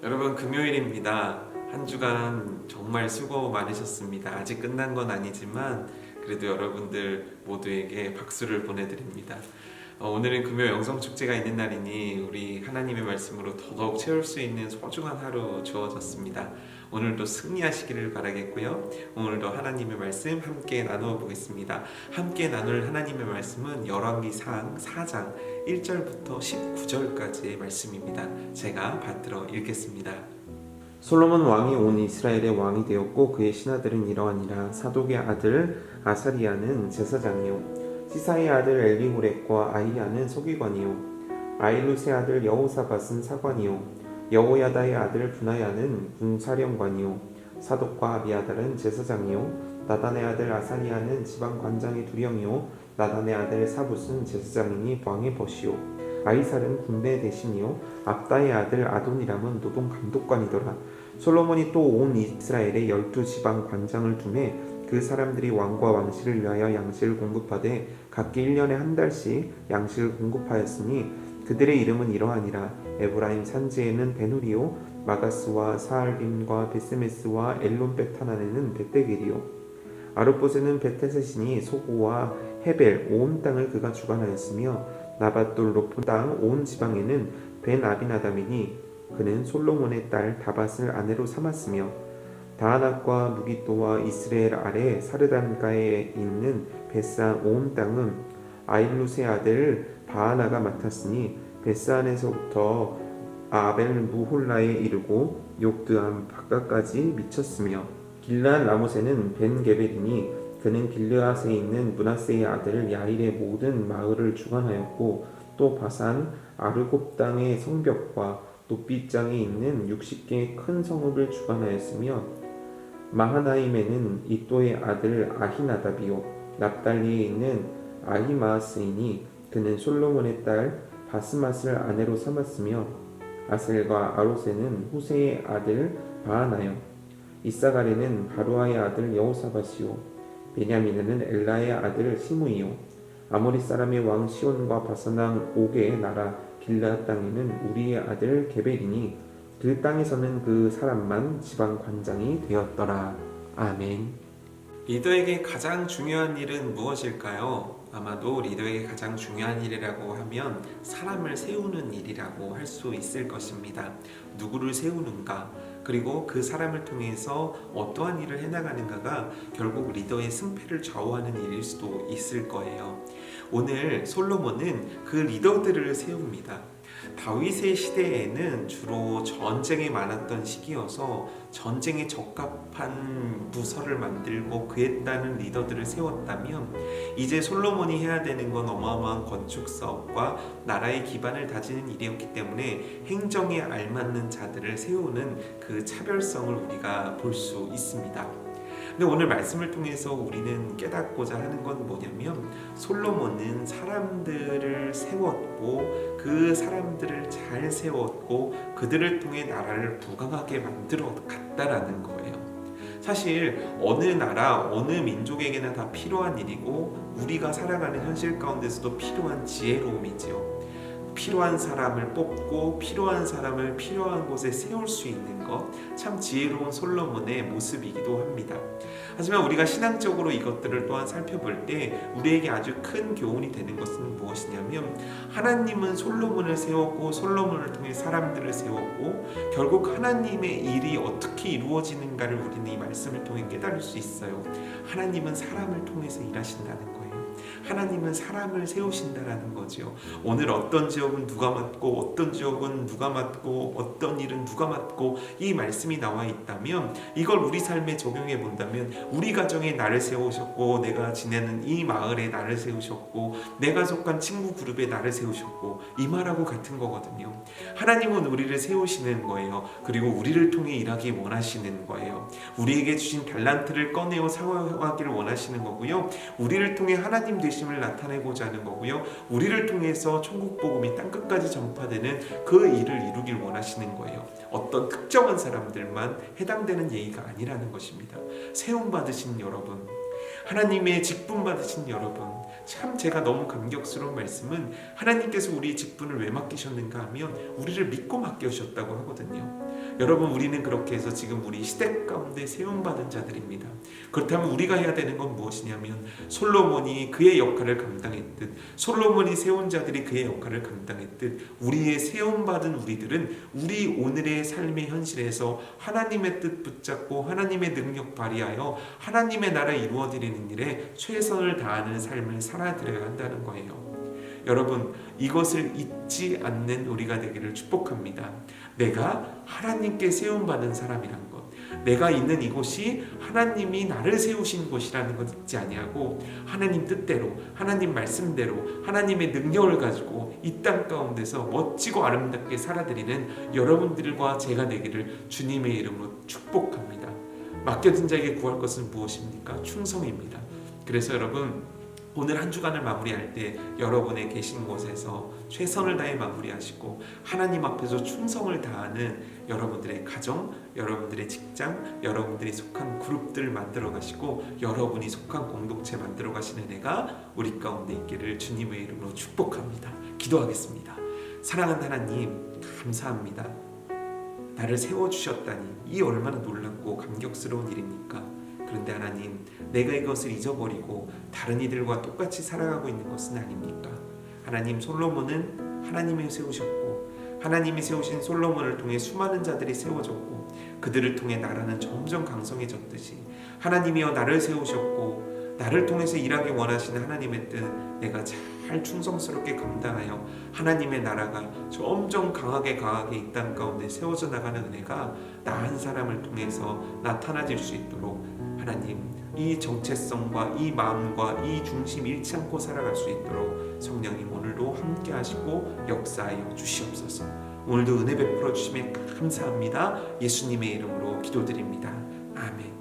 여러분, 금요일입니다. 한 주간 정말 수고 많으셨습니다. 아직 끝난 건 아니지만 그래도 여러분들 모두에게 박수를 보내드립니다. 오늘은 금요 영성축제가 있는 날이니 우리 하나님의 말씀으로 더더욱 채울 수 있는 소중한 하루 주어졌습니다. 오늘도 승리하시기를 바라겠고요. 오늘도 하나님의 말씀 함께 나누어 보겠습니다. 함께 나눌 하나님의 말씀은 열왕기상 4장 1절부터 19절까지의 말씀입니다. 제가 받들어 읽겠습니다. 솔로몬 왕이 온 이스라엘의 왕이 되었고 그의 신하들은 이러하니라. 사독의 아들 아사리야는 제사장이요 시사의 아들 엘리후렛과 아히야는 서기관이요 아일루스의 아들 여호사밧은 사관이요 여호야다의 아들 분하야는 군사령관이요 사독과 아비아달은 제사장이요 나단의 아들 아사리야는 지방관장의 두령이요 나단의 아들 사붓은 제사장이니 왕의 벗이요 아이살은 군대 대신이요 압다의 아들 아도니람은 노동 감독관이더라. 솔로몬이 또 온 이스라엘에 12지방 관장을 두매 그 사람들이 왕과 왕실을 위하여 양식을 공급하되 각기 1년에 한 달씩 양식을 공급하였으니 그들의 이름은 이러하니라. 에브라임 산지에는 베누리요 마가스와 사알빔과 베스메스와 엘론베타난에는 베떼겔이요 아룻봇에는 베테셋이니 소고와 헤벨 온 땅을 그가 주관하였으며 나밧돌 높은 땅 온 지방에는 벤 아비나담이니 그는 솔로몬의 딸 다밧을 아내로 삼았으며 다하낙과 무기또와 이스라엘 아래 사르단가에 있는 베산 온 땅은 아일루스의 아들 바하나가 맡았으니 베산에서부터 아벨 무홀라에 이르고 욕드암 바깥까지 미쳤으며 길르앗 라못에는 벤 게벨이니 그는 길르앗에 있는 므낫세의 아들 야일의 모든 마을을 주관하였고 또 바산 아르곱 땅의 성벽과 높이장에 있는 60개의 큰 성읍을 주관하였으며 마하나임에는 이또의 아들 아히나답이요 납달리에 있는 아히마아스이니 그는 솔로몬의 딸 바스맛을 아내로 삼았으며 아셀과 아로세는 후세의 아들 바하나요 이사갈에는 바루아의 아들 여호사밧이요 베냐민에는 엘라의 아들 시므이요 아모리 사람의 왕 시온과 바산 왕 옥의 나라 길르앗 땅에는 우리의 아들 게벨이니 그 땅에서는 그 사람만 지방 관장이 되었더라. 아멘. 리더에게 가장 중요한 일은 무엇일까요? 아마도 리더에게 가장 중요한 일이라고 하면 사람을 세우는 일이라고 할 수 있을 것입니다. 누구를 세우는가, 그리고 그 사람을 통해서 어떠한 일을 해나가는가가 결국 리더의 승패를 좌우하는 일일 수도 있을 거예요. 오늘 솔로몬은 그 리더들을 세웁니다. 다윗의 시대에는 주로 전쟁이 많았던 시기여서 전쟁에 적합한 부서를 만들고 그에 따른 리더들을 세웠다면 이제 솔로몬이 해야 되는 건 어마어마한 건축 사업과 나라의 기반을 다지는 일이었기 때문에 행정에 알맞는 자들을 세우는 그 차별성을 우리가 볼 수 있습니다. 근데 오늘 말씀을 통해서 우리는 깨닫고자 하는 건 뭐냐면 솔로몬은 사람들을 세웠고 그 사람들을 잘 세웠고 그들을 통해 나라를 부강하게 만들어 갔다라는 거예요. 사실 어느 나라, 어느 민족에게나 다 필요한 일이고 우리가 살아가는 현실 가운데서도 필요한 지혜로움이지요. 필요한 사람을 뽑고 필요한 사람을 필요한 곳에 세울 수 있는 것, 참 지혜로운 솔로몬의 모습이기도 합니다. 하지만 우리가 신앙적으로 이것들을 또한 살펴볼 때 우리에게 아주 큰 교훈이 되는 것은 무엇이냐면 하나님은 솔로몬을 세웠고 솔로몬을 통해 사람들을 세웠고 결국 하나님의 일이 어떻게 이루어지는가를 우리는 이 말씀을 통해 깨달을 수 있어요. 하나님은 사람을 통해서 일하신다는 거예요. 하나님은 사람을 세우신다라는 거죠. 오늘 어떤 지역은 누가 맡고 어떤 지역은 누가 맡고 어떤 일은 누가 맡고 이 말씀이 나와 있다면 이걸 우리 삶에 적용해 본다면 우리 가정에 나를 세우셨고 내가 지내는 이 마을에 나를 세우셨고 내가 속한 친구 그룹에 나를 세우셨고 이 말하고 같은 거거든요. 하나님은 우리를 세우시는 거예요. 그리고 우리를 통해 일하기 원하시는 거예요. 우리에게 주신 달란트를 꺼내어 사용하기를 원하시는 거고요. 우리를 통해 하나님 되심을 나타내고자 하는 거고요. 우리를 통해서 천국 복음이 땅끝까지 전파되는 그 일을 이루길 원하시는 거예요. 어떤 특정한 사람들만 해당되는 예의가 아니라는 것입니다. 세움 받으신 여러분, 하나님의 직분 받으신 여러분, 참 제가 너무 감격스러운 말씀은 하나님께서 우리 직분을 왜 맡기셨는가 하면 우리를 믿고 맡겨주셨다고 하거든요. 여러분, 우리는 그렇게 해서 지금 우리 시대 가운데 세움받은 자들입니다. 그렇다면 우리가 해야 되는 건 무엇이냐면 솔로몬이 그의 역할을 감당했듯, 솔로몬이 세운 자들이 그의 역할을 감당했듯, 우리의 세움받은 우리들은 우리 오늘의 삶의 현실에서 하나님의 뜻 붙잡고 하나님의 능력 발휘하여 하나님의 나라 이루어드리는 일에 최선을 다하는 삶을 살아드려야 한다는 거예요. 여러분, 이것을 잊지 않는 우리가 되기를 축복합니다. 내가 하나님께 세움받은 사람이란 것, 내가 있는 이곳이 하나님이 나를 세우신 곳이라는 것 잊지 아니하고 하나님 뜻대로, 하나님 말씀대로, 하나님의 능력을 가지고 이 땅 가운데서 멋지고 아름답게 살아드리는 여러분들과 제가 되기를 주님의 이름으로 축복합니다. 맡겨진 자에게 구할 것은 무엇입니까? 충성입니다. 그래서 여러분, 오늘 한 주간을 마무리할 때 여러분의 계신 곳에서 최선을 다해 마무리하시고 하나님 앞에서 충성을 다하는 여러분들의 가정, 여러분들의 직장, 여러분들이 속한 그룹들 만들어 가시고 여러분이 속한 공동체 만들어 가시는 애가 우리 가운데 있기를 주님의 이름으로 축복합니다. 기도하겠습니다. 사랑하는 하나님, 감사합니다. 나를 세워주셨다니 이 얼마나 놀랍고 감격스러운 일입니까? 그런데 하나님, 내가 이것을 잊어버리고 다른 이들과 똑같이 살아가고 있는 것은 아닙니까? 하나님, 솔로몬은 하나님이 세우셨고 하나님이 세우신 솔로몬을 통해 수많은 자들이 세워졌고 그들을 통해 나라는 점점 강성해졌듯이 하나님이여 나를 세우셨고 나를 통해서 일하기 원하시는 하나님의 뜻 내가 잘 충성스럽게 감당하여 하나님의 나라가 점점 강하게 이 땅 가운데 세워져 나가는 은혜가 나 한 사람을 통해서 나타나질 수 있도록 하나님, 이 정체성과 이 마음과 이 중심 잃지 않고 살아갈 수 있도록 성령님 오늘도 함께 하시고 역사하여 주시옵소서. 오늘도 은혜 베풀어 주심에 감사합니다. 예수님의 이름으로 기도드립니다. 아멘.